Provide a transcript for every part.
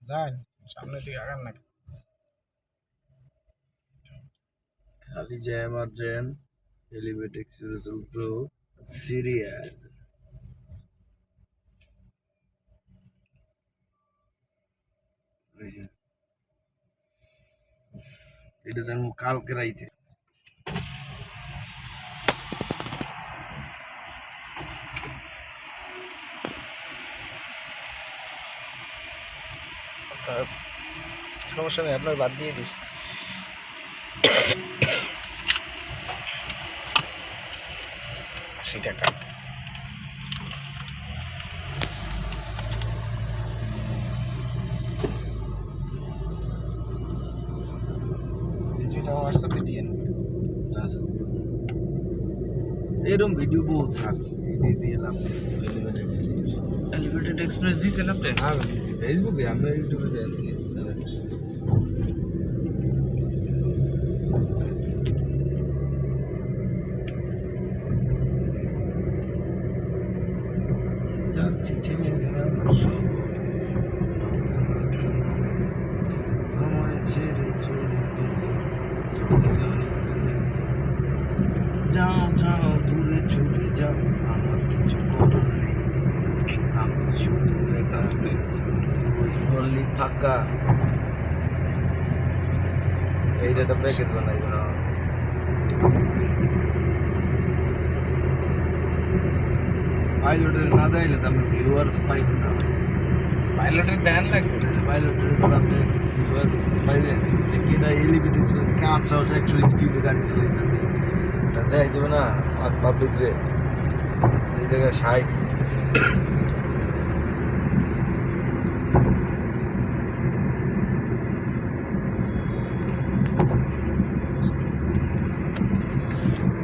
যান সামনের দিকে আগান না খালি জ্যাম আর জ্যাম এলিভেট এক্সপ্রেস প্রো সিরিয়াল এটা যেন কালকে রাইতে সমস্যা নেই আপনার বাদ দিয়ে দিস $80 হোয়াটসঅ্যাপে দিয়ে এরকম ভিডিও বহুত ছাড়ছি দিয়ে লাভ এলিভেটেড এক্সপ্রেস দিয়েছেন আপনি আমি দিছি ফেসবুকে আমি ইউটিউবে দেখি যাচ্ছি ছেলে আমার সব আমার ছেড়ে চলে যাও যাও দূরে চলে যাও আমার কিছু করার নেই আমি শুধু তুই বললি ফাঁকা এইটা একটা প্যাকেজ বানাই না পাইলটের না দেয়লে তো আপনি ভিউয়ার্স পাইবেন না পাইলটের দেন লাগবে পাইলটের ছাড়া আপনি ভিউয়ার্স পাইবেন যে কেটা এলিভেটেড কার সাহস 100 স্পিডে গাড়ি চালাইতেছে এটা দেয় যাবে না পাবলিক রে সেই জায়গায় 60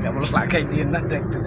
কেবল লাগাই দিয়ে না দেখতে